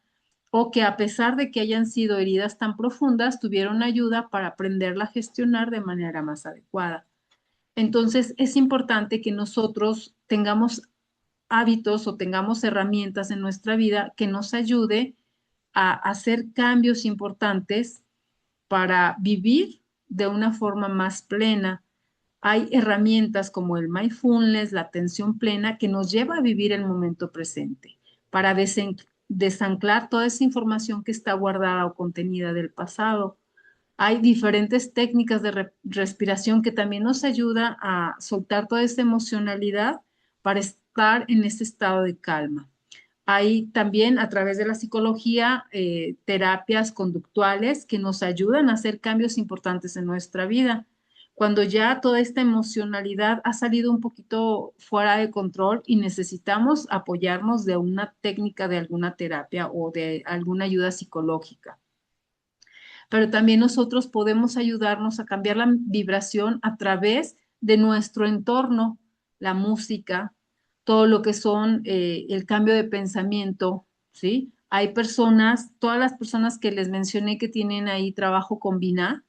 Speaker 1: o que a pesar de que hayan sido heridas tan profundas, tuvieron ayuda para aprenderla a gestionar de manera más adecuada. Entonces, es importante que nosotros tengamos hábitos o tengamos herramientas en nuestra vida que nos ayude a hacer cambios importantes para vivir de una forma más plena. Hay herramientas como el mindfulness, la atención plena, que nos lleva a vivir el momento presente, para desanclar toda esa información que está guardada o contenida del pasado. Hay diferentes técnicas de respiración que también nos ayuda a soltar toda esa emocionalidad para estar en ese estado de calma. Hay también a través de la psicología terapias conductuales que nos ayudan a hacer cambios importantes en nuestra vida. Cuando ya toda esta emocionalidad ha salido un poquito fuera de control y necesitamos apoyarnos de una técnica de alguna terapia o de alguna ayuda psicológica. Pero también nosotros podemos ayudarnos a cambiar la vibración a través de nuestro entorno, la música, todo lo que son el cambio de pensamiento, ¿sí? Hay personas, todas las personas que les mencioné que tienen ahí trabajo con Binah,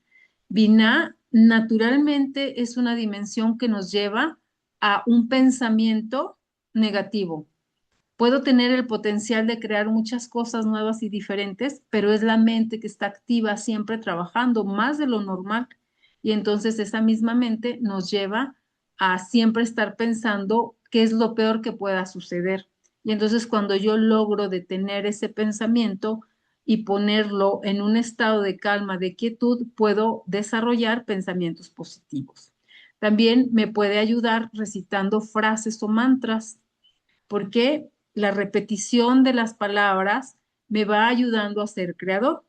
Speaker 1: Binah naturalmente es una dimensión que nos lleva a un pensamiento negativo. Puedo tener el potencial de crear muchas cosas nuevas y diferentes, pero es la mente que está activa, siempre trabajando más de lo normal. Y entonces esa misma mente nos lleva a siempre estar pensando qué es lo peor que pueda suceder. Y entonces cuando yo logro detener ese pensamiento y ponerlo en un estado de calma, de quietud, puedo desarrollar pensamientos positivos. También me puede ayudar recitando frases o mantras porque la repetición de las palabras me va ayudando a ser creador.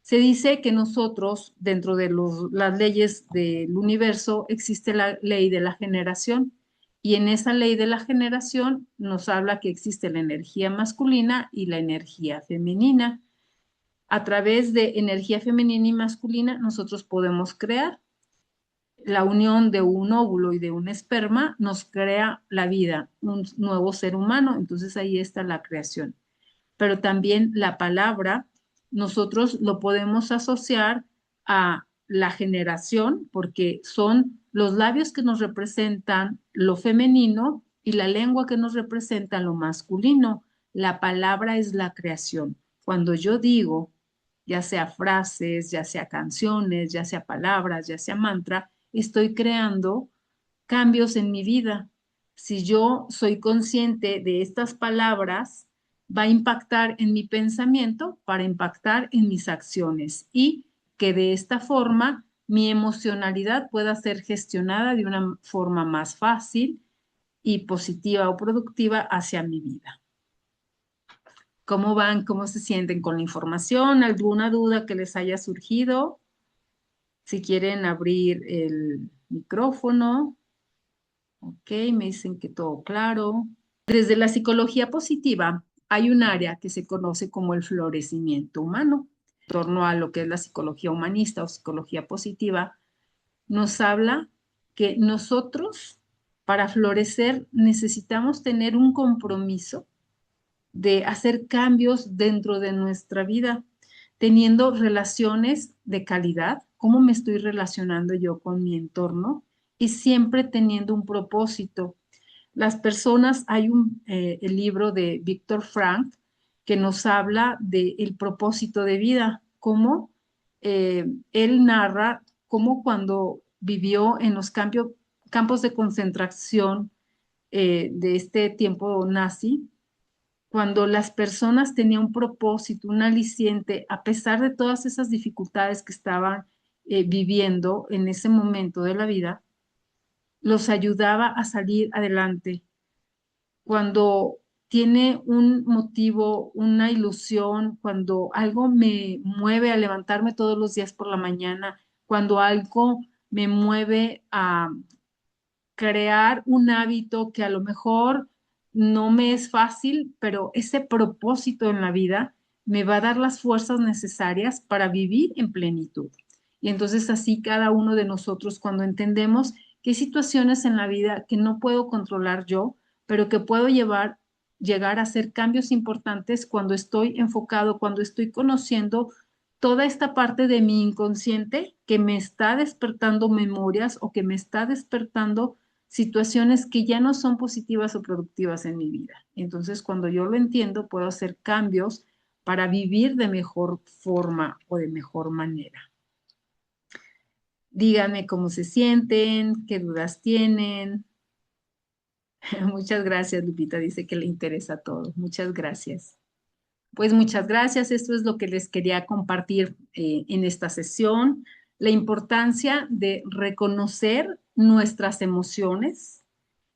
Speaker 1: Se dice que nosotros, dentro de las leyes del universo, existe la ley de la generación. Y en esa ley de la generación nos habla que existe la energía masculina y la energía femenina. A través de energía femenina y masculina, nosotros podemos crear la unión de un óvulo y de un esperma nos crea la vida, un nuevo ser humano, entonces ahí está la creación. Pero también la palabra, nosotros lo podemos asociar a la generación, porque son los labios que nos representan lo femenino y la lengua que nos representa lo masculino. La palabra es la creación. Cuando yo digo, ya sea frases, ya sea canciones, ya sea palabras, ya sea mantra, estoy creando cambios en mi vida. Si yo soy consciente de estas palabras, va a impactar en mi pensamiento para impactar en mis acciones y que de esta forma mi emocionalidad pueda ser gestionada de una forma más fácil y positiva o productiva hacia mi vida. ¿Cómo van? ¿Cómo se sienten con la información? ¿Alguna duda que les haya surgido? Si quieren abrir el micrófono. Ok, me dicen que todo claro. Desde la psicología positiva hay un área que se conoce como el florecimiento humano. En torno a lo que es la psicología humanista o psicología positiva, nos habla que nosotros para florecer necesitamos tener un compromiso de hacer cambios dentro de nuestra vida, teniendo relaciones de calidad, cómo me estoy relacionando yo con mi entorno y siempre teniendo un propósito. Las personas, el libro de Víctor Frank que nos habla del propósito de vida, cómo él narra cómo cuando vivió en los campos de concentración de este tiempo nazi, cuando las personas tenían un propósito, un aliciente, a pesar de todas esas dificultades que estaban viviendo en ese momento de la vida, los ayudaba a salir adelante. Cuando tiene un motivo, una ilusión, cuando algo me mueve a levantarme todos los días por la mañana, cuando algo me mueve a crear un hábito que a lo mejor no me es fácil, pero ese propósito en la vida me va a dar las fuerzas necesarias para vivir en plenitud. Y entonces así cada uno de nosotros cuando entendemos que hay situaciones en la vida que no puedo controlar yo, pero que puedo llegar a hacer cambios importantes cuando estoy enfocado, cuando estoy conociendo toda esta parte de mi inconsciente que me está despertando memorias o que me está despertando situaciones que ya no son positivas o productivas en mi vida. Entonces, cuando yo lo entiendo, puedo hacer cambios para vivir de mejor forma o de mejor manera. Díganme cómo se sienten, qué dudas tienen. Muchas gracias, Lupita, dice que le interesa todo. Muchas gracias. Pues muchas gracias. Esto es lo que les quería compartir en esta sesión. La importancia de reconocer nuestras emociones,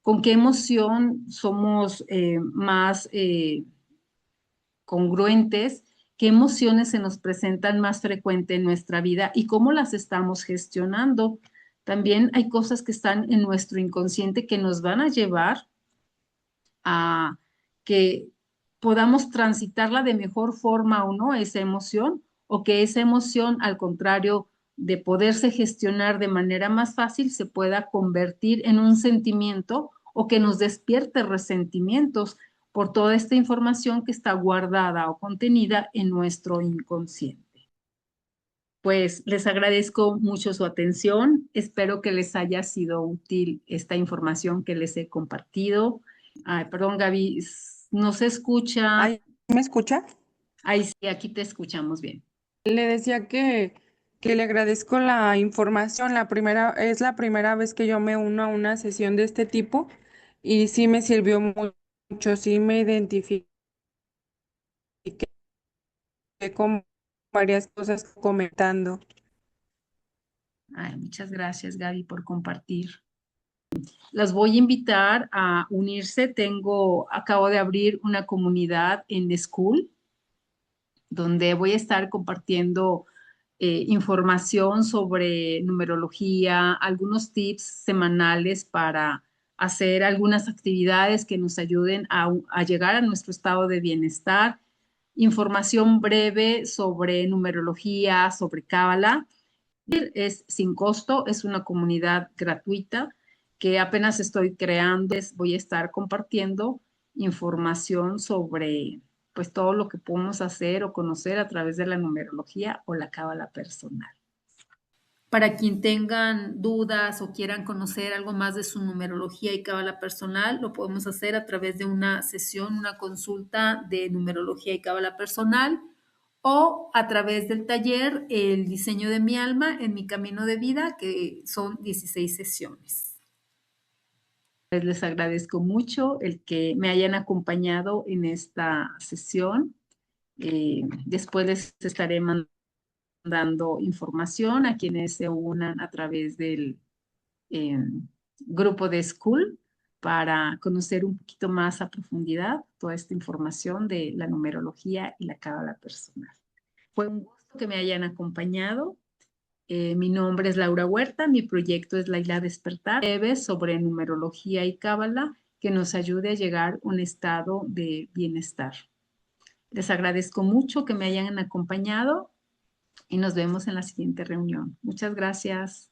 Speaker 1: con qué emoción somos más congruentes, qué emociones se nos presentan más frecuente en nuestra vida y cómo las estamos gestionando. También hay cosas que están en nuestro inconsciente que nos van a llevar a que podamos transitarla de mejor forma o no, esa emoción, o que esa emoción, al contrario de poderse gestionar de manera más fácil, se pueda convertir en un sentimiento o que nos despierte resentimientos por toda esta información que está guardada o contenida en nuestro inconsciente. Pues les agradezco mucho su atención. Espero que les haya sido útil esta información que les he compartido. Ay, perdón, Gaby, no se escucha.
Speaker 4: Ay, ¿me escucha?
Speaker 1: Ahí sí, aquí te escuchamos bien.
Speaker 4: Le decía que le agradezco la información. Es la primera vez que yo me uno a una sesión de este tipo y sí me sirvió mucho, sí me identifiqué con varias cosas comentando.
Speaker 1: Ay, muchas gracias, Gaby, por compartir. Las voy a invitar a unirse. Acabo de abrir una comunidad en School, donde voy a estar compartiendo información sobre numerología, algunos tips semanales para hacer algunas actividades que nos ayuden a llegar a nuestro estado de bienestar, información breve sobre numerología, sobre Cábala. Es sin costo, es una comunidad gratuita que apenas estoy creando. Voy a estar compartiendo información sobre pues todo lo que podemos hacer o conocer a través de la numerología o la cábala personal. Para quien tengan dudas o quieran conocer algo más de su numerología y cábala personal, lo podemos hacer a través de una sesión, una consulta de numerología y cábala personal o a través del taller El diseño de mi alma en mi camino de vida, que son 16 sesiones. Les agradezco mucho el que me hayan acompañado en esta sesión. Después les estaré mandando información a quienes se unan a través del grupo de School para conocer un poquito más a profundidad toda esta información de la numerología y la cábala personal. Fue un gusto que me hayan acompañado. Mi nombre es Laura Huerta, mi proyecto es Laila Despertar, breve sobre numerología y cábala que nos ayude a llegar a un estado de bienestar. Les agradezco mucho que me hayan acompañado y nos vemos en la siguiente reunión. Muchas gracias.